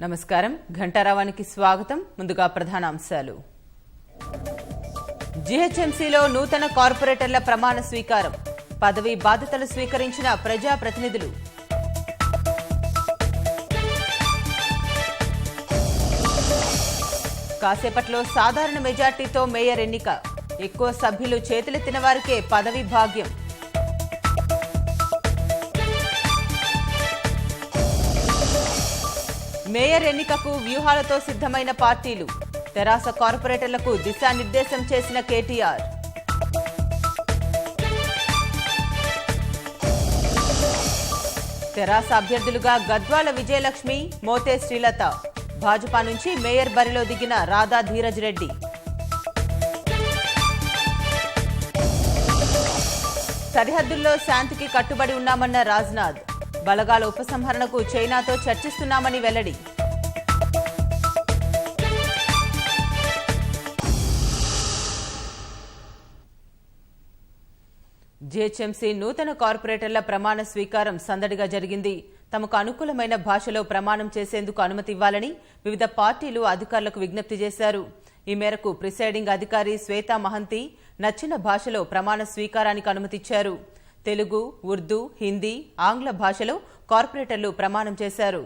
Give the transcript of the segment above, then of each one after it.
నమస్కారం ఘంటారావానికి స్వాగతం. ముందుగా ప్రధానాంశాలు. జీహెచ్ఎంసీలో నూతన కార్పొరేటర్ల ప్రమాణ స్వీకారం. పదవి బాధ్యతలు స్వీకరించిన ప్రజా ప్రతినిధులు. కాసేపట్లో సాధారణ మెజార్టీతో మేయర్ ఎన్నిక. ఎక్కువ సభ్యులు చేతులెత్తిన వారికే పదవి భాగ్యం. మేయర్ ఎన్నికకు వ్యూహాలతో సిద్ధమైన పార్టీలు. తెరాస కార్పొరేటర్లకు దిశానిర్దేశం చేసిన కేటీఆర్. తెరాస అభ్యర్థులుగా గద్వాల విజయలక్ష్మి, మోతే శ్రీలత. భాజపా నుంచి మేయర్ బరిలో దిగిన రాధా ధీరజ్ రెడ్డి. సరిహద్దుల్లో శాంతికి కట్టుబడి ఉన్నామన్న రాజ్నాథ్. బలగాల ఉపసంహరణకు చైనాతో చర్చిస్తున్నామని వెల్లడి. జీహెచ్ఎంసీ నూతన కార్పొరేటర్ల ప్రమాణ స్వీకారం సందడిగా జరిగింది. తమకు అనుకూలమైన భాషలో ప్రమాణం చేసేందుకు అనుమతి ఇవ్వాలని వివిధ పార్టీలు అధికారులకు విజ్ఞప్తి చేశారు. ఈ మేరకు ప్రిసైడింగ్ అధికారి శ్వేతా మహంతి నచ్చిన భాషలో ప్రమాణ స్వీకారానికి అనుమతిచ్చారు. తెలుగు, ఉర్దూ, హిందీ, ఆంగ్ల భాషలో కార్పొరేటర్లు ప్రమాణం చేశారు.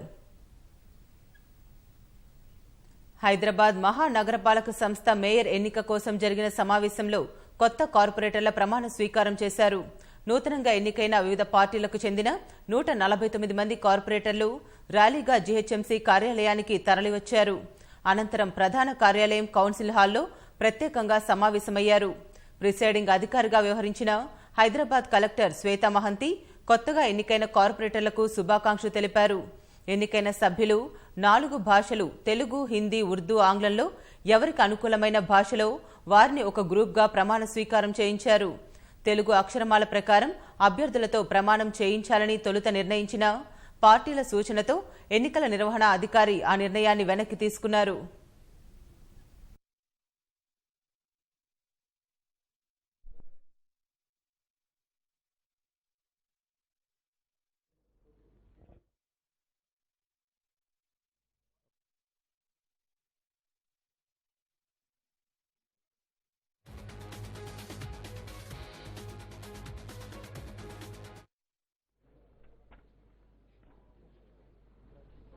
హైదరాబాద్ మహానగరపాలక సంస్థ మేయర్ ఎన్నిక కోసం జరిగిన సమావేశంలో కొత్త కార్పొరేటర్ల ప్రమాణ స్వీకారం చేశారు. నూతనంగా ఎన్నికైన వివిధ పార్టీలకు చెందిన 149 మంది కార్పొరేటర్లు ర్యాలీగా జీహెచ్ఎంసీ కార్యాలయానికి తరలివచ్చారు. అనంతరం ప్రధాన కార్యాలయం కౌన్సిల్ హాల్లో ప్రత్యేకంగా సమావేశమయ్యారు. ప్రిసైడింగ్ అధికారిగా వ్యవహరించిన హైదరాబాద్ కలెక్టర్ శ్వేతా మహంతి కొత్తగా ఎన్నికైన కార్పొరేటర్లకు శుభాకాంక్షలు తెలిపారు. ఎన్నికైన సభ్యులు 4 భాషలు తెలుగు, హిందీ, ఉర్దూ, ఆంగ్లంలో ఎవరికి అనుకూలమైన భాషలో వారిని ఒక గ్రూప్గా ప్రమాణ స్వీకారం చేయించారు. తెలుగు అక్షరమాల ప్రకారం అభ్యర్థులతో ప్రమాణం చేయించాలని తొలుత నిర్ణయించిన పార్టీల సూచనతో ఎన్నికల నిర్వహణ అధికారి ఆ నిర్ణయాన్ని వెనక్కి తీసుకున్నారు.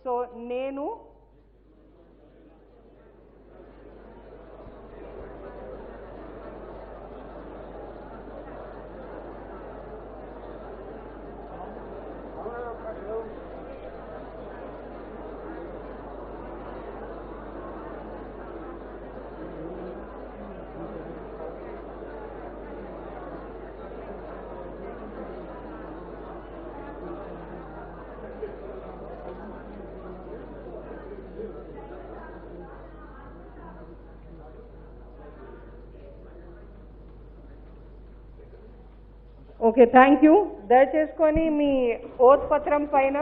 సో నేను ఓకే, థ్యాంక్ యూ. దయచేసుకొని మీ ఓత్ పత్రం పైన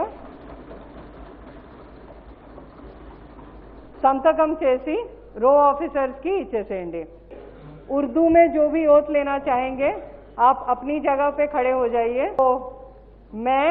సంతకం చేసి रो ऑफिसर्स की इచ్చేసేయండి. उर्दू में जो भी ओथ लेना चाहेंगे आप अपनी जगह पे खड़े हो जाइए. तो मैं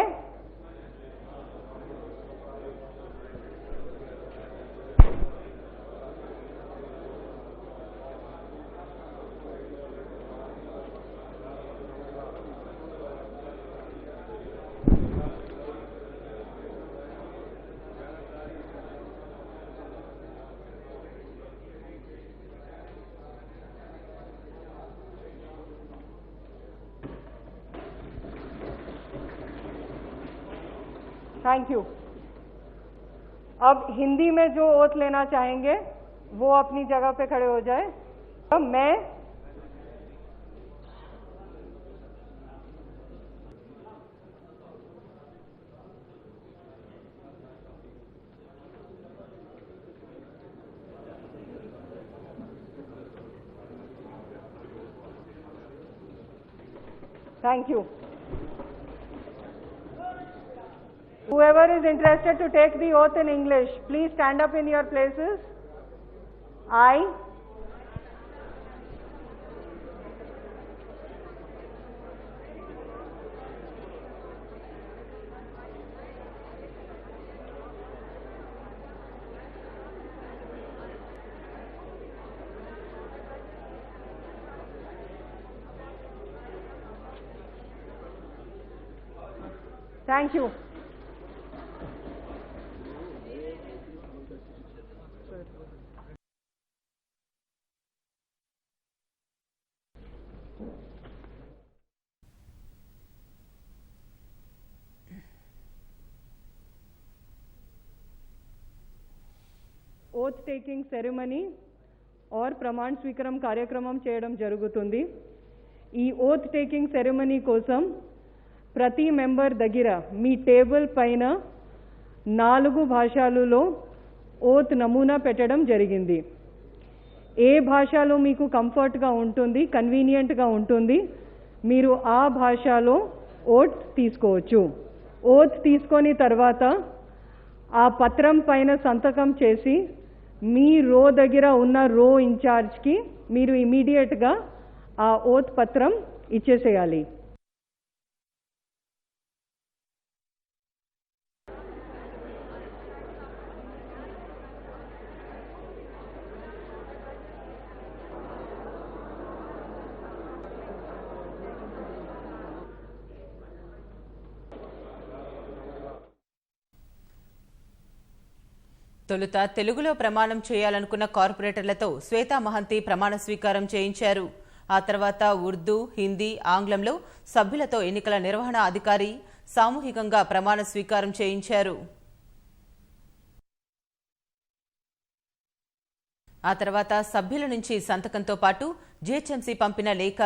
थैंक यू. अब हिंदी में जो ओथ लेना चाहेंगे वो अपनी जगह पे खड़े हो जाए. अब मैं thank you. Whoever is interested to take the oath in English, please stand up in your places. I thank you. Oath taking ceremony और ప్రమాణ స్వీకారం కార్యక్రమం చేయడం జరుగుతుంది। ఈ ఓత్ టేకింగ్ సెరమనీ కోసం ప్రతి మెంబర్ దగ్గర మీ టేబుల్ పైన 4 భాషలలో ఓత్ నమూనా పెట్టడం జరిగింది। ఏ భాషలో మీకు కంఫర్ట్గా ఉంటుంది, కన్వీనియంట్గా ఉంటుంది, మీరు ఆ భాషలో ఓత్ తీసుకోవచ్చు। ఓత్ తీసుకొని తర్వాత ఆ పత్రం పైన సంతకం చేసి మీ రో దగ్గర ఉన్న రో ఇన్ఛార్జ్కి మీరు ఇమీడియట్గా ఆ ఓత్ పత్రం ఇచ్చేసేయాలి। తొలుత తెలుగులో ప్రమాణం చేయాలనుకున్న కార్పొరేటర్లతో శ్వేతా మహంతి ప్రమాణ స్వీకారం చేయించారు। ఆ తర్వాత ఉర్దూ, హిందీ, ఆంగ్లంలో సభ్యులతో ఎన్నికల నిర్వహణ అధికారి సామూహికంగా ప్రమాణ స్వీకారం చేయించారు। ఆ తర్వాత సభ్యుల నుంచి సంతకంతో పాటు జీహెచ్ఎంసీ పంపిన లేఖ,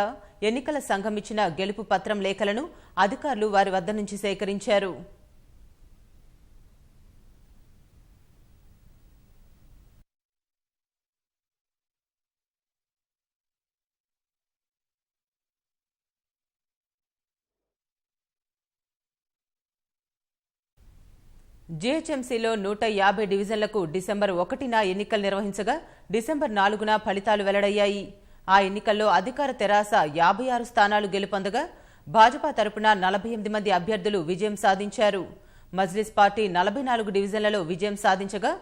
ఎన్నికల సంఘం ఇచ్చిన గెలుపు పత్రం లేఖలను అధికారులు వారి వద్ద నుంచి సేకరించారు। జీహెచ్ఎంసీలో 150 డివిజన్లకు డిసెంబర్ 1న ఎన్నికలు నిర్వహించగా డిసెంబర్ 4న ఫలితాలు వెల్లడయ్యాయి। ఆ ఎన్నికల్లో అధికార తెరాస 56 స్థానాలు గెలుపొందగా భాజపా తరపున 48 మంది అభ్యర్థులు విజయం సాధించారు। మజ్లిస్ పార్టీ 44 డివిజన్లలో విజయం సాధించగా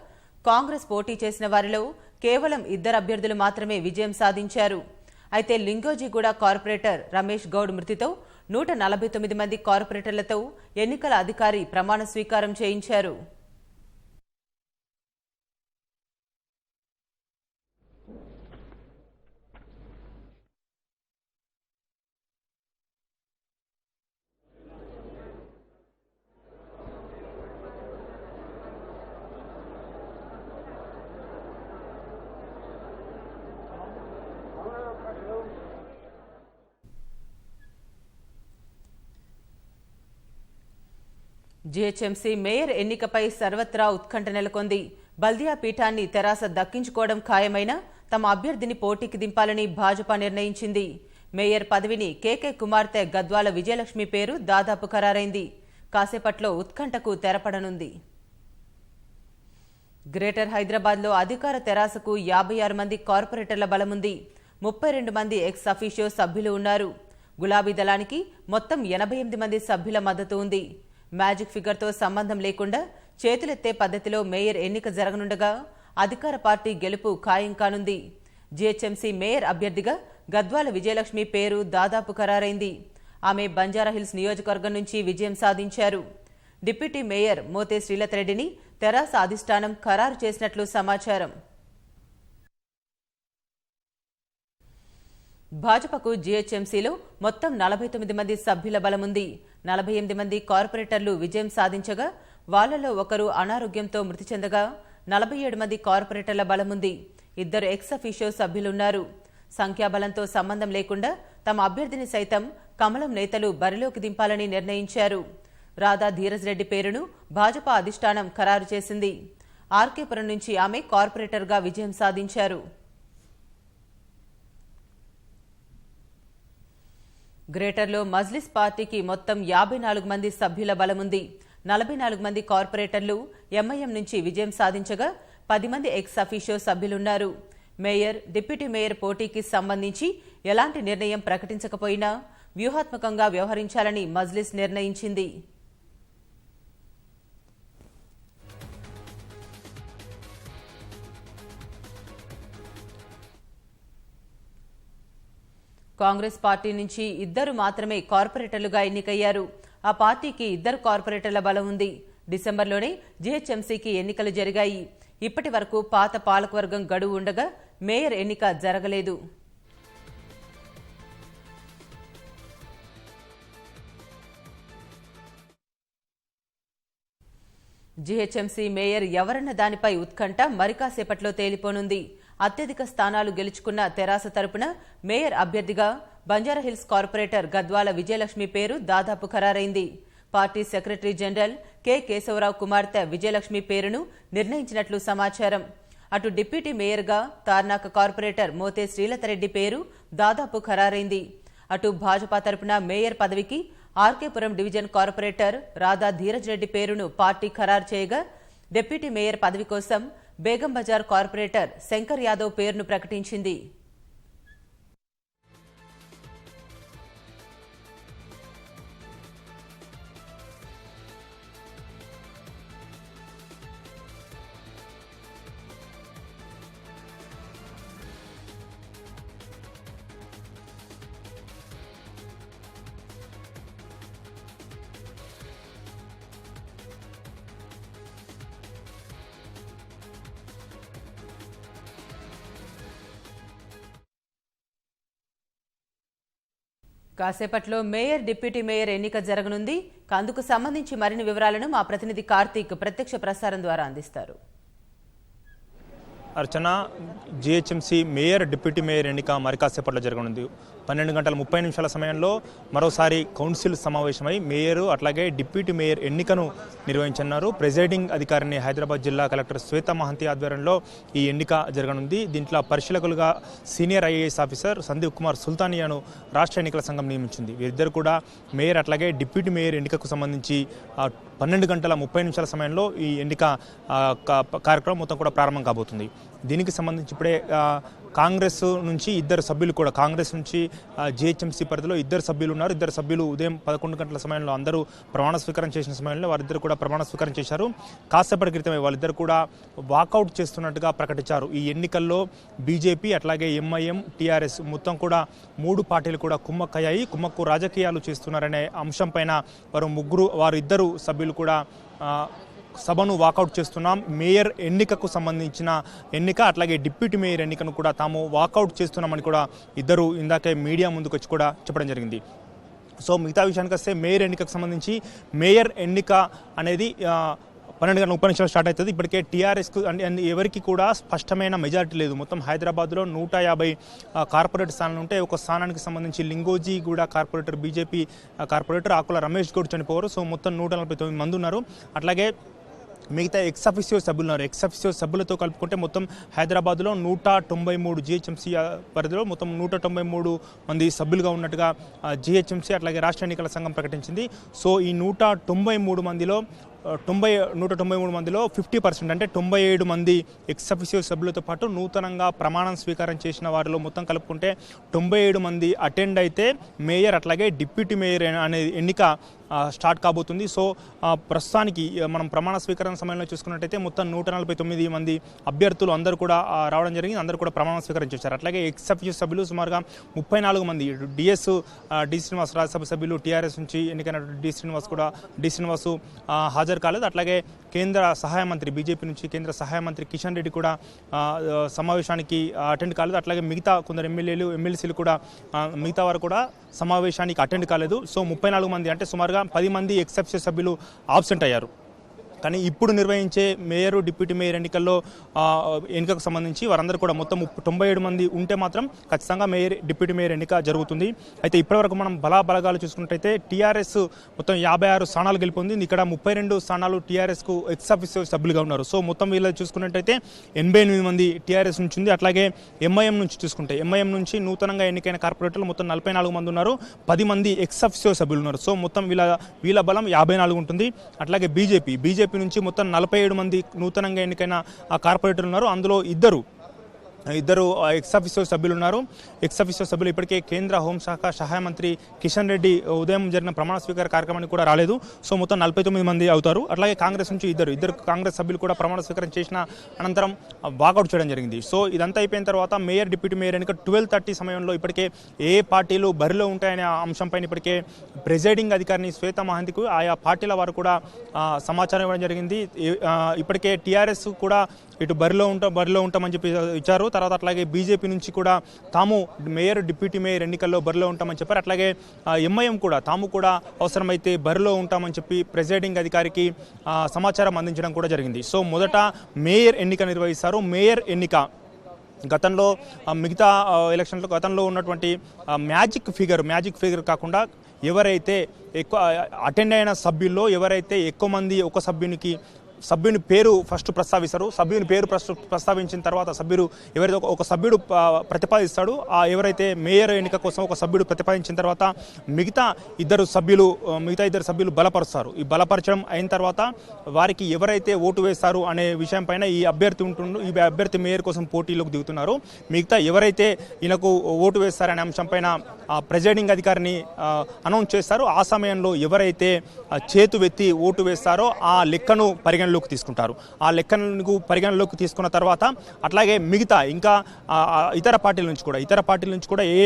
కాంగ్రెస్ పోటీ చేసిన వారిలో కేవలం 2 అభ్యర్థులు మాత్రమే విజయం సాధించారు। అయితే లింగోజిగూడ కార్పొరేటర్ రమేష్ గౌడ్ మృతితో 149 మంది కార్పొరేటర్లతో ఎన్నికల అధికారి ప్రమాణ స్వీకారం చేయించారు। జీహెచ్ఎంసీ మేయర్ ఎన్నికపై సర్వత్రా ఉత్కంఠ నెలకొంది। బల్దియా పీఠాన్ని తెరాస దక్కించుకోవడం ఖాయమైన తమ అభ్యర్థిని పోటీకి దింపాలని భాజపా నిర్ణయించింది। మేయర్ పదవిని కేకే కుమార్తె గద్వాల విజయలక్ష్మి పేరు దాదాపు ఖరారైంది। కాసేపట్లో ఉత్కంఠకు తెరపడనుంది। గ్రేటర్ హైదరాబాద్లో అధికార తెరాసకు 56 మంది కార్పొరేటర్ల బలముంది। 32 మంది ఎక్స్ అఫీషియో సభ్యులు ఉన్నారు। గులాబీ దళానికి మొత్తం 88 మంది సభ్యుల మద్దతు ఉంది। మ్యాజిక్ ఫిగర్తో సంబంధం లేకుండా చేతులెత్తే పద్ధతిలో మేయర్ ఎన్నిక జరగనుండగా అధికార పార్టీ గెలుపు ఖాయం కానుంది। జీహెచ్ఎంసీ మేయర్ అభ్యర్థిగా గద్వాల విజయలక్ష్మి పేరు దాదాపు ఖరారైంది। ఆమె బంజారాహిల్స్ నియోజకవర్గం నుంచి విజయం సాధించారు। డిప్యూటీ మేయర్ మోతే శ్రీలత్ రెడ్డిని తెరాస అధిష్టానం ఖరారు చేసినట్లు సమాచారం। భాజపాకు జీహెచ్ఎంసీలో మొత్తం 49 మంది సభ్యుల బలముంది। 48 మంది కార్పొరేటర్లు విజయం సాధించగా వాళ్లలో ఒకరు అనారోగ్యంతో మృతి చెందగా 47 మంది కార్పొరేటర్ల బలముంది। 2 ఎక్స్ అఫీషియో సభ్యులున్నారు। సంఖ్యాబలంతో సంబంధం లేకుండా తమ అభ్యర్థిని సైతం కమలం నేతలు బరిలోకి దింపాలని నిర్ణయించారు। రాధా ధీరజ్ రెడ్డి పేరును భాజపా అధిష్టానం ఖరారు చేసింది। ఆర్కేపురం నుంచి ఆమె కార్పొరేటర్గా విజయం సాధించారు। గ్రేటర్లో మజ్లిస్ పార్టీకి మొత్తం 54 మంది సభ్యుల బలముంది। 44 మంది కార్పొరేటర్లు ఎంఐఎం నుంచి విజయం సాధించగా 10 మంది ఎక్స్ అఫీషియో సభ్యులున్నారు। మేయర్, డిప్యూటీ మేయర్ పోటీకి సంబంధించి ఎలాంటి నిర్ణయం ప్రకటించకపోయినా వ్యూహాత్మకంగా వ్యవహరించాలని మజ్లిస్ నిర్ణయించింది। కాంగ్రెస్ పార్టీ నుంచి 2 మాత్రమే కార్పొరేటర్లుగా ఎన్నికయ్యారు। ఆ పార్టీకి 2 కార్పొరేటర్ల బలం ఉంది. డిసెంబర్లోనే జీహెచ్ఎంసీకి ఎన్నికలు జరిగాయి. ఇప్పటి వరకు పాత పాలకవర్గం గడువు ఉండగా మేయర్ ఎన్నిక జరగలేదు. జీహెచ్ఎంసీ మేయర్ ఎవరన్న దానిపై ఉత్కంఠ మరికాసేపట్లో తేలిపోనుంది. అత్యధిక స్థానాలు గెలుచుకున్న తెరాస తరపున మేయర్ అభ్యర్థిగా బంజారాహిల్స్ కార్పొరేటర్ గద్వాల విజయలక్ష్మి పేరు దాదాపు ఖరారైంది. Party secretary general K Keshava Rao కుమార్తె విజయలక్ష్మి పేరును నిర్ణయించినట్లు సమాచారం. అటు డిప్యూటీ మేయర్గా తార్నాక కార్పొరేటర్ మోతే శ్రీలతరెడ్డి పేరు దాదాపు ఖరారైంది. అటు భాజపా తరపున మేయర్ పదవికి ఆర్కేపురం డివిజన్ కార్పొరేటర్ రాధా ధీరజ్ రెడ్డి పేరును పార్టీ ఖరారు చేయగా, డిప్యూటీ మేయర్ పదవి కోసం బేగం బజార్ కార్పొరేటర్ శంకర్ యాదవ్ పేరును ప్రకటించింది. కాసేపట్లో మేయర్ డిప్యూటీ మేయర్ ఎన్నిక జరగనుంది. అందుకు సంబంధించి మరిన్ని వివరాలను మా ప్రతినిధి కార్తీక్ ప్రత్యక్ష ప్రసారం ద్వారా అందిస్తారు. అర్చన, జీహెచ్ఎంసీ మేయర్ డిప్యూటీ మేయర్ ఎన్నిక మరి కాసేపట్లో జరగనుంది. 12:30 సమయంలో మరోసారి కౌన్సిల్ సమావేశమై మేయరు అట్లాగే డిప్యూటీ మేయర్ ఎన్నికను నిర్వహించనున్నారు. ప్రెసైడింగ్ అధికారిని హైదరాబాద్ జిల్లా కలెక్టర్ శ్వేత మహంతి ఆధ్వర్యంలో ఈ ఎన్నిక జరగనుంది. దీంట్లో పరిశీలకులుగా senior IAS officer Sandeep Kumar సుల్తానియాను రాష్ట్ర ఎన్నికల సంఘం నియమించింది. వీరిద్దరు కూడా మేయర్ అట్లాగే డిప్యూటీ మేయర్ ఎన్నికకు సంబంధించి 12:30 సమయంలో ఈ ఎన్నిక కార్యక్రమం మొత్తం కూడా ప్రారంభం కాబోతుంది. దీనికి సంబంధించి ఇప్పుడే కాంగ్రెస్ నుంచి 2 సభ్యులు కూడా, కాంగ్రెస్ నుంచి జీహెచ్ఎంసీ పరిధిలో 2 సభ్యులు ఉన్నారు. 2 సభ్యులు ఉదయం 11 గంటల సమయంలో అందరూ ప్రమాణ స్వీకారం చేసిన సమయంలో వారిద్దరు కూడా ప్రమాణ స్వీకారం చేశారు. కాసేపటి క్రితమే వాళ్ళిద్దరు కూడా వాకౌట్ చేస్తున్నట్టుగా ప్రకటించారు. ఈ ఎన్నికల్లో బీజేపీ అట్లాగే ఎంఐఎం, టీఆర్ఎస్ మొత్తం కూడా 3 పార్టీలు కూడా కుమ్మక్కయ్యాయి. కుమ్మక్కు రాజకీయాలు చేస్తున్నారనే అంశం పైన వారు ఇద్దరు సభ్యులు కూడా సభను వాకౌట్ చేస్తున్నాం, మేయర్ ఎన్నికకు సంబంధించిన ఎన్నిక అట్లాగే డిప్యూటీ మేయర్ ఎన్నికను కూడా తాము వాకౌట్ చేస్తున్నామని కూడా ఇద్దరు ఇందాకే మీడియా ముందుకు వచ్చి కూడా చెప్పడం జరిగింది. సో మిగతా విషయానికి వస్తే మేయర్ ఎన్నికకు సంబంధించి మేయర్ ఎన్నిక అనేది 12:30 స్టార్ట్ అవుతుంది. ఇప్పటికే టీఆర్ఎస్కు ఎవరికి కూడా స్పష్టమైన మెజారిటీ లేదు. మొత్తం హైదరాబాద్లో 150 కార్పొరేట్ స్థానాలు ఉంటే ఒక స్థానానికి సంబంధించి లింగోజీగూడ కార్పొరేటర్ బీజేపీ కార్పొరేటర్ ఆకుల రమేష్ గౌడ్ చనిపోయారు. సో మొత్తం 149 మంది ఉన్నారు. అట్లాగే మిగతా ఎక్సఫిషియో సభ్యులు ఉన్నారు. ఎక్సఫిషియో సభ్యులతో కలుపుకుంటే మొత్తం హైదరాబాద్లో 193 జీహెచ్ఎంసీ పరిధిలో మొత్తం 193 మంది సభ్యులుగా ఉన్నట్టుగా జీహెచ్ఎంసీ అట్లాగే రాష్ట్ర ఎన్నికల సంఘం ప్రకటించింది. సో ఈ 193 మందిలో 193 మందిలో 50% అంటే 97 మంది ఎక్సఫిషియో సభ్యులతో పాటు నూతనంగా ప్రమాణం స్వీకారం చేసిన వారిలో మొత్తం కలుపుకుంటే 97 మంది అటెండ్ అయితే మేయర్ అట్లాగే డిప్యూటీ మేయర్ అనే ఎన్నిక స్టార్ట్ కాబోతుంది. సో ప్రస్తుతానికి మనం ప్రమాణ స్వీకరణ సమయంలో చూసుకున్నట్టయితే మొత్తం 149 మంది అభ్యర్థులు అందరూ కూడా రావడం జరిగింది. అందరూ కూడా ప్రమాణ స్వీకారం చేశారు. అట్లాగే ఎక్సఫిషియో సభ్యులు సుమారుగా 34 మంది, డి శ్రీనివాస్ రాజ్యసభ సభ్యులు టీఆర్ఎస్ నుంచి ఎన్నికైన డి శ్రీనివాస్ హాజరు కాలేదు. అట్లాగే కేంద్ర సహాయ మంత్రి, బీజేపీ నుంచి కేంద్ర సహాయ మంత్రి కిషన్ రెడ్డి కూడా సమావేశానికి అటెండ్ కాలేదు. అట్లాగే మిగతా కొందరు ఎమ్మెల్యేలు, ఎమ్మెల్సీలు కూడా మిగతా వారు కూడా సమావేశానికి అటెండ్ కాలేదు. సో 34 మంది అంటే సుమారుగా 10 మంది ఎక్సెప్షన్ సభ్యులు ఆబ్సెంట్ అయ్యారు. కానీ ఇప్పుడు నిర్వహించే మేయర్ డిప్యూటీ మేయర్ ఎన్నికకు సంబంధించి వారందరూ కూడా మొత్తం 97 మంది ఉంటే మాత్రం ఖచ్చితంగా మేయర్ డిప్యూటీ మేయర్ ఎన్నిక జరుగుతుంది. అయితే ఇప్పటివరకు మనం బలాబలగాలు చూసుకున్నట్టయితే టీఆర్ఎస్ మొత్తం 56 స్థానాలు గెలుపొంది. ఇక్కడ 32 స్థానాలు టీఆర్ఎస్కు ఎక్సఫిషియో సభ్యులుగా ఉన్నారు. సో మొత్తం వీళ్ళు చూసుకున్నట్టయితే 88 మంది టీఆర్ఎస్ నుంచి ఉంది. అట్లాగే ఎంఐఎం నుంచి చూసుకుంటే ఎంఐఎం నుంచి నూతనంగా ఎన్నికైన కార్పొరేటర్లు మొత్తం 44 మంది ఉన్నారు. 10 మంది ఎక్సఫిషియో సభ్యులు ఉన్నారు. సో మొత్తం వీళ్ళ బలం 54 ఉంటుంది. అట్లాగే బీజేపీ నుంచి మొత్తం 47 మంది నూతనంగా ఎన్నికైన కార్పొరేటర్లు ఉన్నారు. అందులో ఇద్దరు ఎక్స్-అఫీషియో సభ్యులు ఉన్నారు. ఎక్స్-అఫీషియో సభ్యులు ఇప్పటికే కేంద్ర హోంశాఖ సహాయ మంత్రి కిషన్ రెడ్డి ఉదయం జరిగిన ప్రమాణ స్వీకార కార్యక్రమానికి కూడా రాలేదు. సో మొత్తం 49 మంది అవుతారు. అట్లాగే కాంగ్రెస్ నుంచి ఇద్దరు కాంగ్రెస్ సభ్యులు కూడా ప్రమాణ స్వీకారం చేసిన అనంతరం వాకౌట్ చేయడం జరిగింది. సో ఇదంతా అయిపోయిన తర్వాత మేయర్ డిప్యూటీ మేయర్ ఎన్నిక 12:30 సమయంలో ఇప్పటికే ఏ పార్టీలు బరిలో ఉంటాయనే అంశంపైన ఇప్పటికే ప్రెసైడింగ్ అధికారిని శ్వేత మహంతికు ఆయా పార్టీల వారు కూడా సమాచారం ఇవ్వడం జరిగింది. ఇప్పటికే టీఆర్ఎస్ కూడా ఇటు బరిలో ఉంటామని చెప్పి ఇచ్చారు. తర్వాత అట్లాగే బీజేపీ నుంచి కూడా తాము మేయర్ డిప్యూటీ మేయర్ ఎన్నికల్లో బరిలో ఉంటామని చెప్పారు. అట్లాగే ఎంఐఎం కూడా తాము కూడా అవసరమైతే బరిలో ఉంటామని చెప్పి ప్రెసైడింగ్ అధికారికి సమాచారం అందించడం కూడా జరిగింది. సో మొదట మేయర్ ఎన్నిక నిర్వహిస్తారు. మేయర్ ఎన్నిక గతంలో మిగతా ఎలక్షన్లో గతంలో ఉన్నటువంటి మ్యాజిక్ ఫిగర్ కాకుండా ఎవరైతే ఎక్కువ అటెండ్ అయిన సభ్యుల్లో ఎవరైతే ఎక్కువ మంది ఒక సభ్యుని పేరు ఫస్ట్ ప్రస్తావిస్తారు. సభ్యుని పేరు ప్రస్తావించిన తర్వాత ఎవరైతే ఒక సభ్యుడు ప్రతిపాదిస్తాడు, ఎవరైతే మేయర్ ఎన్నిక కోసం ఒక సభ్యుడు ప్రతిపాదించిన తర్వాత మిగతా ఇద్దరు సభ్యులు బలపరుస్తారు. ఈ బలపరచడం అయిన తర్వాత వారికి ఎవరైతే ఓటు వేస్తారు అనే విషయం పైన ఈ అభ్యర్థి మేయర్ కోసం పోటీలోకి దిగుతున్నారు. మిగతా ఎవరైతే ఈయనకు ఓటు వేస్తారనే అంశం పైన ప్రెసైడింగ్ అధికారిని అనౌన్స్ చేస్తారు. ఆ సమయంలో ఎవరైతే చేతువెత్తి ఓటు వేస్తారో ఆ లెక్కను పరిగణలోకి తీసుకుంటారు. ఆ లెక్కను పరిగణలోకి తీసుకున్న తర్వాత అట్లాగే మిగతా ఇంకా ఇతర పార్టీల నుంచి కూడా ఏ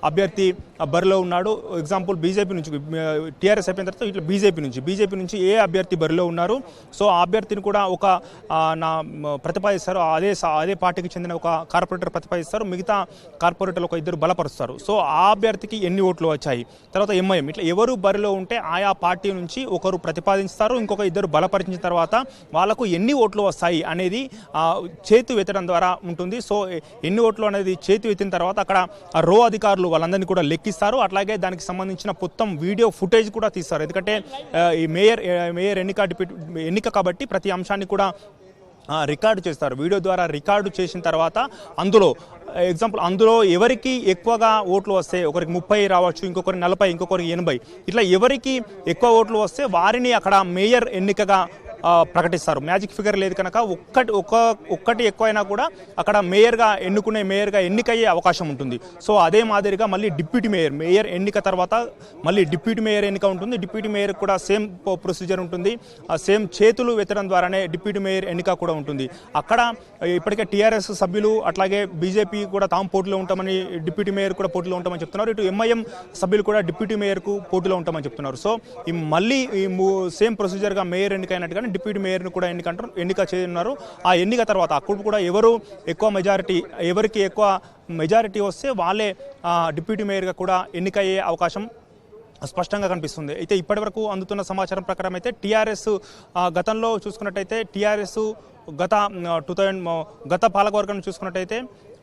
అభ్యర్థి బరిలో ఉన్నాడు, ఎగ్జాంపుల్ బీజేపీ నుంచి టీఆర్ఎస్ అయిపోయిన తర్వాత ఇట్లా బీజేపీ నుంచి ఏ అభ్యర్థి బరిలో ఉన్నారు, సో ఆ అభ్యర్థిని కూడా ఒక ప్రతిపాదిస్తారు. అదే పార్టీకి చెందిన ఒక కార్పొరేటర్ ప్రతిపాదిస్తారు. మిగతా కార్పొరేటర్లు ఒక ఇద్దరు బలపరుస్తారు. సో ఆ అభ్యర్థికి ఎన్ని ఓట్లు వచ్చాయి, తర్వాత ఎంఐఎం, ఇట్లా ఎవరు బరిలో ఉంటే ఆయా పార్టీ నుంచి ఒకరు ప్రతిపాదిస్తారు, ఇంకొక ఇద్దరు బలపరిచిన తర్వాత వాళ్ళకు ఎన్ని ఓట్లు వస్తాయి అనేది చేతు ఎత్తడం ద్వారా ఉంటుంది. సో ఎన్ని ఓట్లు అనేది చేతు ఎత్తిన తర్వాత అక్కడ రో అధికారులు వాళ్ళందరినీ కూడా లెక్కిస్తారు. అట్లాగే దానికి సంబంధించిన మొత్తం వీడియో ఫుటేజ్ కూడా తీస్తారు. ఎందుకంటే ఈ మేయర్ ఎన్నిక కాబట్టి ప్రతి అంశాన్ని కూడా రికార్డు చేస్తారు. వీడియో ద్వారా రికార్డు చేసిన తర్వాత అందులో ఎవరికి ఎక్కువగా ఓట్లు వస్తే ఒకరికి 30 రావచ్చు, ఇంకొకరికి 40, ఇంకొకరికి 80, ఇట్లా ఎవరికి ఎక్కువ ఓట్లు వస్తే వారిని అక్కడ మేయర్ ఎన్నికగా ప్రకటిస్తారు. మ్యాజిక్ ఫిగర్ లేదు కనుక ఒక్కటి ఎక్కువైనా కూడా అక్కడ మేయర్గా ఎన్నికయ్యే అవకాశం ఉంటుంది. సో అదే మాదిరిగా మళ్ళీ మేయర్ ఎన్నిక తర్వాత మళ్ళీ డిప్యూటీ మేయర్ ఎన్నిక ఉంటుంది. డిప్యూటీ మేయర్ కూడా సేమ్ ప్రొసీజర్ ఉంటుంది. సేమ్ చేతులు ఎత్తడం ద్వారానే డిప్యూటీ మేయర్ ఎన్నిక కూడా ఉంటుంది. అక్కడ ఇప్పటికే టీఆర్ఎస్ సభ్యులు అట్లాగే బీజేపీ కూడా తాము పోటీలో ఉంటామని, డిప్యూటీ మేయర్ కూడా పోటీలో ఉంటామని చెప్తున్నారు. ఇటు ఎంఐఎం సభ్యులు కూడా డిప్యూటీ మేయర్కు పోటీలో ఉంటామని చెప్తున్నారు. సో మళ్ళీ సేమ్ ప్రొసీజర్గా మేయర్ ఎన్నిక అయినట్టుగా డిప్యూటీ మేయర్ను కూడా ఎన్నిక చేయనున్నారు. ఆ ఎన్నిక తర్వాత అప్పుడు కూడా ఎవరికి ఎక్కువ మెజారిటీ వస్తే వాళ్ళే డిప్యూటీ మేయర్గా కూడా ఎన్నికయ్యే అవకాశం స్పష్టంగా కనిపిస్తుంది. అయితే ఇప్పటివరకు అందుతున్న సమాచారం ప్రకారం అయితే టీఆర్ఎస్ గతంలో చూసుకున్నట్టయితే టీఆర్ఎస్ గత పాలకవర్గం చూసుకున్నట్టయితే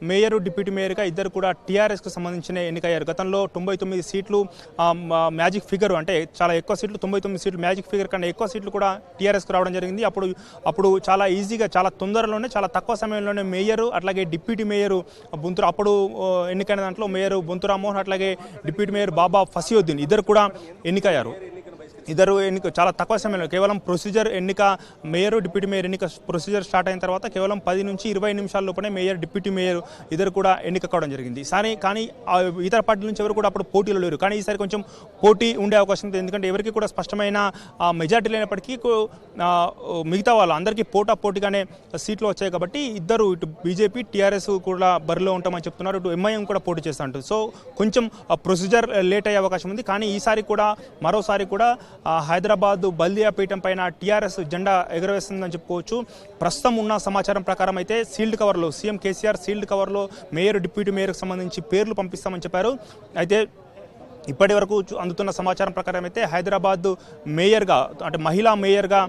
మేయర్ డిప్యూటీ మేయర్గా ఇద్దరు కూడా టీఆర్ఎస్కు సంబంధించిన ఎన్నికయ్యారు. గతంలో 99 సీట్లు మ్యాజిక్ ఫిగర్, అంటే చాలా ఎక్కువ సీట్లు, 99 సీట్లు మ్యాజిక్ ఫిగర్ కన్నా ఎక్కువ సీట్లు కూడా టీఆర్ఎస్కు రావడం జరిగింది. అప్పుడు చాలా ఈజీగా, చాలా తొందరలోనే, చాలా తక్కువ సమయంలోనే మేయర్ అట్లాగే డిప్యూటీ మేయర్ అప్పుడు ఎన్నికైన దాంట్లో మేయర్ బొంతు రామ్మోహన్ అట్లాగే డిప్యూటీ మేయర్ బాబా ఫసియుద్దీన్ ఇద్దరు కూడా ఎన్నికయ్యారు. చాలా తక్కువ సమయంలో కేవలం ప్రొసీజర్ ఎన్నిక, మేయర్ డిప్యూటీ మేయర్ ఎన్నిక ప్రొసీజర్ స్టార్ట్ అయిన తర్వాత కేవలం 10 నుంచి 20 నిమిషాల లోపలే మేయర్ డిప్యూటీ మేయర్ ఇద్దరు కూడా ఎన్నిక కావడం జరిగింది. కానీ ఇతర పార్టీల నుంచి ఎవరు కూడా అప్పుడు పోటీలో లేరు. కానీ ఈసారి కొంచెం పోటీ ఉండే అవకాశం ఉంది. ఎందుకంటే ఎవరికి కూడా స్పష్టమైన మెజార్టీ లేనప్పటికీ మిగతా వాళ్ళు అందరికీ పోటాపోటీగానే సీట్లు వచ్చాయి. కాబట్టి ఇద్దరు ఇటు బీజేపీ టీఆర్ఎస్ కూడా బరిలో ఉంటామని చెప్తున్నారు. ఇటు ఎంఐఎం కూడా పోటీ చేస్తూ ఉంటుంది. సో కొంచెం ప్రొసీజర్ లేట్ అయ్యే అవకాశం ఉంది. కానీ మరోసారి కూడా హైదరాబాద్ బల్దియా పీఠం పైన టీఆర్ఎస్ జెండా ఎగురవేస్తుందని చెప్పుకోవచ్చు. ప్రస్తుతం ఉన్న సమాచారం ప్రకారం అయితే సీల్డ్ కవర్లో సీఎం కేసీఆర్ సీల్డ్ కవర్లో మేయర్ డిప్యూటీ మేయర్కి సంబంధించి పేర్లు పంపిస్తామని చెప్పారు. అయితే ఇప్పటి వరకు అందుతున్న సమాచారం ప్రకారం అయితే హైదరాబాద్ మేయర్గా, అంటే మహిళా మేయర్గా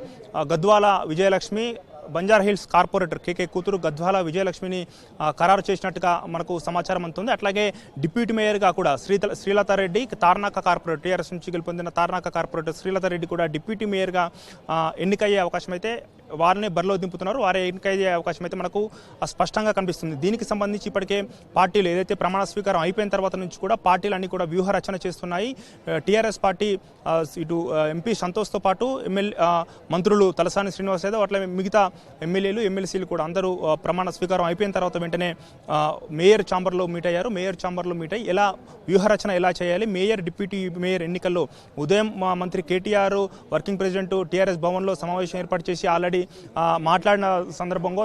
గద్వాల విజయలక్ష్మి, బంజారాహిల్స్ కార్పొరేటర్ కేకే కూతురు గద్వాల విజయలక్ష్మిని ఖరారు చేసినట్టుగా మనకు సమాచారం అందుతుంది. అట్లాగే డిప్యూటీ మేయర్గా కూడా శ్రీలతారెడ్డి, తార్నాక కార్పొరేటర్, టీఆర్ఎస్ నుంచి గెలుపొందిన తార్నాక కార్పొరేటర్ శ్రీలతారెడ్డి కూడా డిప్యూటీ మేయర్గా ఎన్నికయ్యే అవకాశం అయితే వారిని బరిలో దింపుతున్నారు, వారే ఎన్నికయ్యే అవకాశం అయితే మనకు స్పష్టంగా కనిపిస్తుంది. దీనికి సంబంధించి ఇప్పటికే పార్టీలు ఏదైతే ప్రమాణ స్వీకారం అయిపోయిన తర్వాత నుంచి కూడా పార్టీలు అన్ని కూడా వ్యూహ రచన చేస్తున్నాయి. టీఆర్ఎస్ పార్టీ ఇటు ఎంపీ సంతోష్తో పాటు మంత్రులు తలసాని శ్రీనివాస్ యాదవ్ అట్లా మిగతా ఎమ్మెల్యేలు ఎమ్మెల్సీలు కూడా అందరూ ప్రమాణ స్వీకారం అయిపోయిన తర్వాత వెంటనే మేయర్ ఛాంబర్లో మీట్ అయ్యారు. మేయర్ ఛాంబర్లో మీట్ అయ్యి వ్యూహరచన ఎలా చేయాలి, మేయర్ డిప్యూటీ మేయర్ ఎన్నికల్లో ఉదయం మంత్రి కేటీఆర్ వర్కింగ్ ప్రెసిడెంట్ టీఆర్ఎస్ భవన్లో సమావేశం ఏర్పాటు చేసి ఆల్రెడీ మాట్లాడిన సందర్భంగా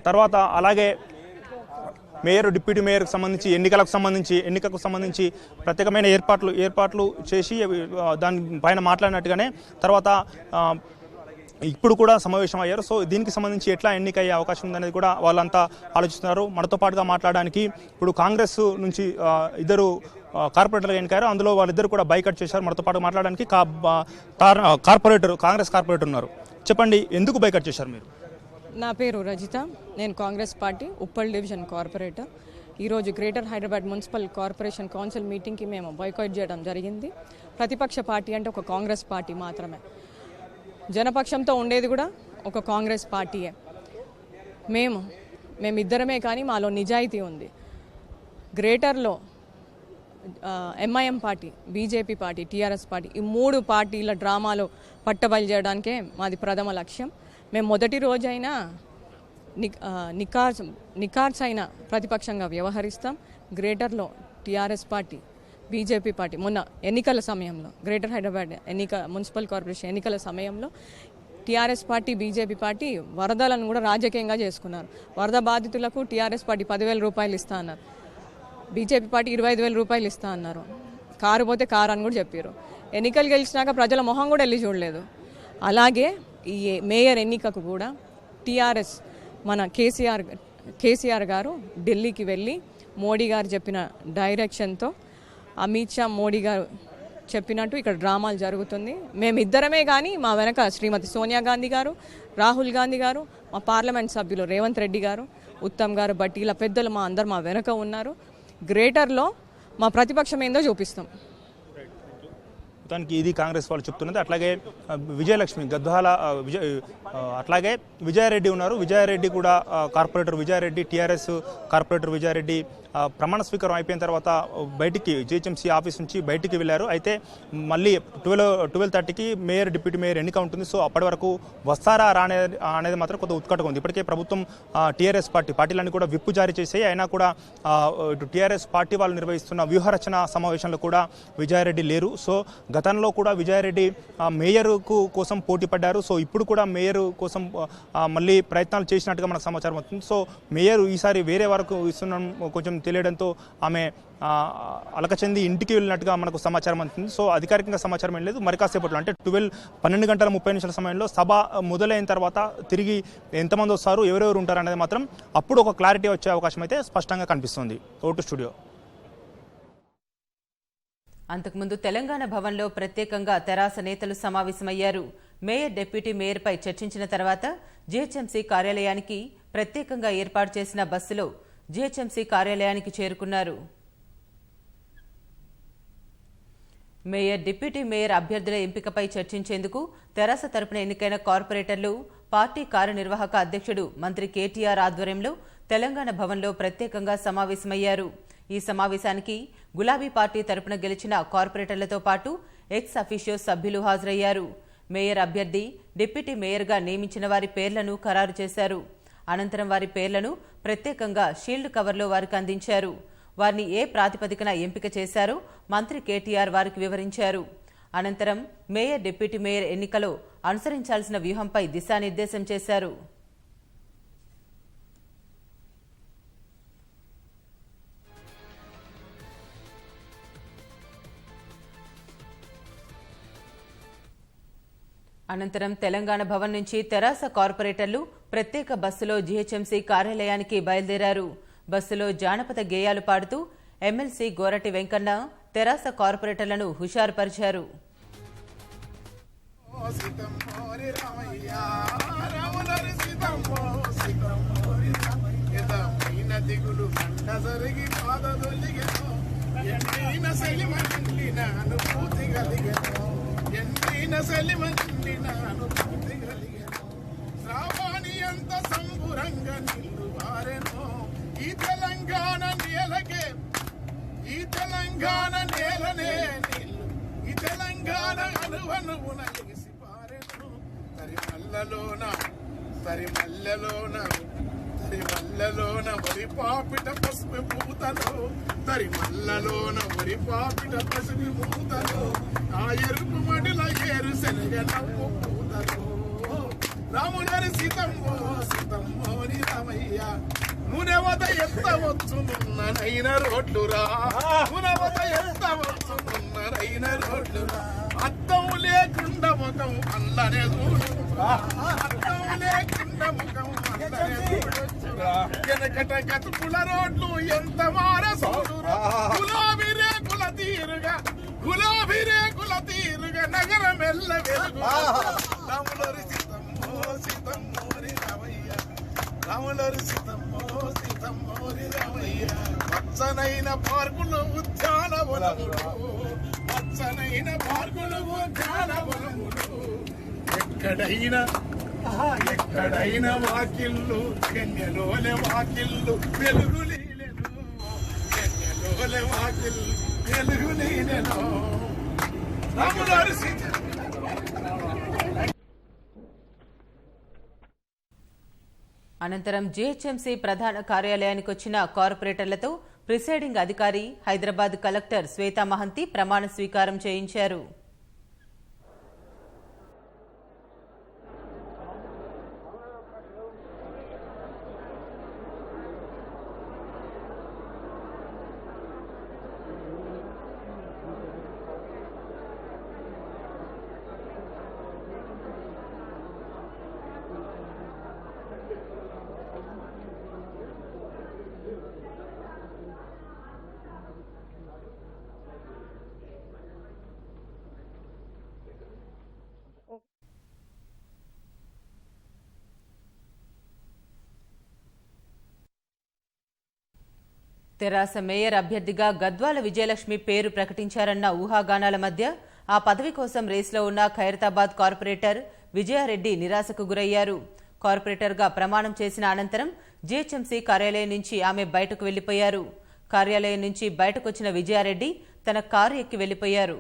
తర్వాత అలాగే మేయర్ డిప్యూటీ మేయర్కి సంబంధించి ఎన్నికకు సంబంధించి ప్రత్యేకమైన ఏర్పాట్లు చేసి దానిపైన మాట్లాడినట్టుగానే తర్వాత ఇప్పుడు కూడా సమావేశం అయ్యారు. సో దీనికి సంబంధించి ఎట్లా ఎన్నికయ్యే అవకాశం ఉందనేది కూడా వాళ్ళంతా ఆలోచిస్తున్నారు. మనతో పాటుగా మాట్లాడడానికి ఇప్పుడు కాంగ్రెస్ నుంచి ఇద్దరు కార్పొరేటర్లు ఎన్నికారు, అందులో వాళ్ళిద్దరు కూడా బైకట్ చేశారు. మనతో పాటు మాట్లాడడానికి కాంగ్రెస్ కార్పొరేటర్ ఉన్నారు. చెప్పండి, ఎందుకు బైకట్ చేశారు మీరు? నా పేరు రజిత, నేను Congress party Uppal division corporator. ఈరోజు greater Hyderabad municipal corporation council మీటింగ్కి మేము బాయ్కాట్ చేయడం జరిగింది. ప్రతిపక్ష పార్టీ అంటే ఒక కాంగ్రెస్ పార్టీ మాత్రమే, జనపక్షంతో ఉండేది కూడా ఒక కాంగ్రెస్ పార్టీయే. మేమిద్దరమే, కానీ మాలో నిజాయితీ ఉంది. గ్రేటర్లో MIM party, BJP party, TRS party, ఈ 3 పార్టీల డ్రామాలు పట్టబయలు చేయడానికే మాది ప్రథమ లక్ష్యం. మేము మొదటి రోజైనా నికార్స్ అయిన ప్రతిపక్షంగా వ్యవహరిస్తాం. గ్రేటర్లో టీఆర్ఎస్ పార్టీ, బీజేపీ పార్టీ మొన్న ఎన్నికల సమయంలో, గ్రేటర్ హైదరాబాద్ మున్సిపల్ కార్పొరేషన్ ఎన్నికల సమయంలో టీఆర్ఎస్ పార్టీ, బీజేపీ పార్టీ వరదలను కూడా రాజకీయంగా చేసుకున్నారు. వరద బాధితులకు టీఆర్ఎస్ పార్టీ 10,000 రూపాయలు ఇస్తా అన్నారు, బీజేపీ పార్టీ 25,000 రూపాయలు ఇస్తా అన్నారు. కారు పోతే కారు అని కూడా చెప్పారు. ఎన్నికలు గెలిచినాక ప్రజల మొహం కూడా వెళ్ళి చూడలేదు. అలాగే ఈ మేయర్ ఎన్నికకు కూడా టీఆర్ఎస్ మన కేసీఆర్ గారు ఢిల్లీకి వెళ్ళి మోడీ గారు చెప్పిన డైరెక్షన్తో, అమిత్ షా మోడీ గారు చెప్పినట్టు ఇక్కడ డ్రామాలు జరుగుతుంది. మేమిద్దరమే కానీ మా వెనక శ్రీమతి సోనియా గాంధీ గారు, రాహుల్ గాంధీ గారు, మా పార్లమెంట్ సభ్యులు రేవంత్ రెడ్డి గారు, ఉత్తమ్ గారు, బట్టి, ఇలా పెద్దలు మా వెనక ఉన్నారు. గ్రేటర్లో మా ప్రతిపక్షం ఏందో చూపిస్తాం. మొత్తానికి ఇది కాంగ్రెస్ వాళ్ళు చెప్తున్నది. అట్లాగే విజయలక్ష్మి గద్వాల అట్లాగే విజయారెడ్డి ఉన్నారు. విజయారెడ్డి కూడా corporator Vijaya Reddy, TRS corporator Vijaya Reddy ప్రమాణ స్వీకారం అయిపోయిన తర్వాత బయటికి జిహెచ్ఎంసీ ఆఫీస్ నుంచి బయటికి వెళ్ళారు. అయితే మళ్ళీ 12:30కి మేయర్ డిప్యూటీ మేయర్ ఎన్నిక ఉంటుంది. సో అప్పటి వరకు వస్తారా అనేది మాత్రం కొంత ఉత్కటగా ఉంది. ఇప్పటికే ప్రభుత్వం టీఆర్ఎస్ పార్టీలన్నీ కూడా విప్పు జారీ చేసాయి. అయినా కూడా ఇటు టీఆర్ఎస్ పార్టీ వాళ్ళు నిర్వహిస్తున్న వ్యూహరచన సమావేశంలో కూడా విజయారెడ్డి లేరు. సో గతంలో కూడా విజయారెడ్డి మేయర్ కోసం పోటీ పడ్డారు. సో ఇప్పుడు కూడా మేయర్ కోసం మళ్ళీ ప్రయత్నాలు చేసినట్టుగా మనకు సమాచారం అవుతుంది. సో మేయర్ ఈసారి వేరే వరకు ఇస్తున్నాం కొంచెం తెలియడంతో ఆమె అలక చెంది ఇంటికి వెళ్ళినట్టుగా మనకు సమాచారం అందుతుంది. సో అధికారికంగా సమాచారం ఏం లేదు. మరి కాసేపట్లో అంటే 12:30 సమయంలో సభ మొదలైన తర్వాత తిరిగి ఎంతమంది వస్తారు, ఎవరెవరు ఉంటారు అనేది మాత్రం అప్పుడు ఒక క్లారిటీ వచ్చే అవకాశం అయితే స్పష్టంగా కనిపిస్తుంది. Vote studio. అంతకుముందు తెలంగాణ భవన్లో ప్రత్యేకంగా తెరాస నేతలు సమావేశమయ్యారు. మేయర్, డిప్యూటీ మేయర్పై చర్చించిన తర్వాత జీహెచ్ఎంసీ కార్యాలయానికి ప్రత్యేకంగా ఏర్పాటు చేసిన బస్సులో జీహెచ్ఎంసీ కార్యాలయానికి చేరుకున్నారు. మేయర్, డిప్యూటీ మేయర్ అభ్యర్థుల ఎంపికపై చర్చించేందుకు తెరాస తరపున ఎన్నికైన కార్పొరేటర్లు పార్టీ కార్యనిర్వాహక అధ్యక్షుడు మంత్రి కేటీఆర్ ఆధ్వర్యంలో తెలంగాణ భవన్లో ప్రత్యేకంగా సమావేశమయ్యారు. ఈ సమావేశానికి గులాబీ పార్టీ తరపున గెలిచిన కార్పొరేటర్లతో పాటు ఎక్స్ అఫీషియో సభ్యులు హాజరయ్యారు. మేయర్ అభ్యర్థి, డిప్యూటీ మేయర్గా నియమించిన వారి పేర్లను ఖరారు చేశారు. అనంతరం వారి పేర్లను ప్రత్యేకంగా షీల్డ్ కవర్లో వారికి అందించారు. వారిని ఏ ప్రాతిపదికన ఎంపిక చేశారో మంత్రి కేటీఆర్ వారికి వివరించారు. అనంతరం మేయర్, డిప్యూటీ మేయర్ ఎన్నికలో అనుసరించాల్సిన వ్యూహంపై దిశానిర్దేశం చేశారు. అనంతరం తెలంగాణ భవన్ నుంచి తెరాస కార్పొరేటర్లు ప్రత్యేక బస్సులో జీహెచ్ఎంసీ కార్యాలయానికి బయలుదేరారు. బస్సులో జానపద గేయాలు పాడుతూ ఎమ్మెల్సీ గోరటి వెంకన్న తెరాస కార్పొరేటర్లను హుషారుపరిచారు. నీళ్లు వారెను ఈ తెలంగాణ నేలకే ఈ తెలంగాణ నేలనే నీళ్లు ఈ తెలంగాణ అనువనువున ఎగిసి పారెను తరిమల్లలోన వరి పాపిట పసుపు పూతలు తరిమల్లలోన వరి పాపిట పసుపు పూతలు ఆ ఎరుపు మడిల ఏరు శనగ నవ్వు పూతలు రాములరి సీతమ్మో సీతమ్మోని రామయ్య నూనెవత ఎంత వచ్చునున్ననైన రోడ్లురా నూనెవత ఎంత వచ్చునున్ననైన రోడ్లురా అద్దం లేకుండా ముఖం అల్లనే చూడురా అద్దం లేకుండా ముఖం అల్లనే చూడొచ్చురా వెనకట గతుకుల రోడ్లు ఎంత మార చూడురా గులాబీ రేకుల తీరుగా నగరం ఎల్ల వెలుగు రాములరి సీతమ్మోరి రామయ్య రాములరి సీతమ్మోరి రామయ్య పచ్చనైన పార్కులు ఉద్యానవనములు ఎక్కడైనా వాకిళ్ళు కన్యలోనే వాకిళ్ళు వెలుగులీలెను కన్యలోనే వాకిళ్ళు వెలుగులీలెను రాములరి సీత. అనంతరం జీహెచ్ఎంసీ ప్రధాన కార్యాలయానికి వచ్చిన కార్పొరేటర్లతో ప్రిసైడింగ్ అధికారి హైదరాబాద్ కలెక్టర్ శ్వేతా మహంతి ప్రమాణ స్వీకారం చేయించారు. తెరాస మేయర్ అభ్యర్థిగా గద్వాల విజయలక్ష్మి పేరు ప్రకటించారన్న ఊహాగానాల మధ్య ఆ పదవి కోసం రేసులో ఉన్న ఖైరతాబాద్ కార్పొరేటర్ విజయారెడ్డి నిరాశకు గురయ్యారు. కార్పొరేటర్గా ప్రమాణం చేసిన అనంతరం జీహెచ్ఎంసీ కార్యాలయం నుంచి ఆమె బయటకు వెళ్లిపోయారు. కార్యాలయం నుంచి బయటకొచ్చిన విజయారెడ్డి తన కారు ఎక్కి వెళ్లిపోయారు.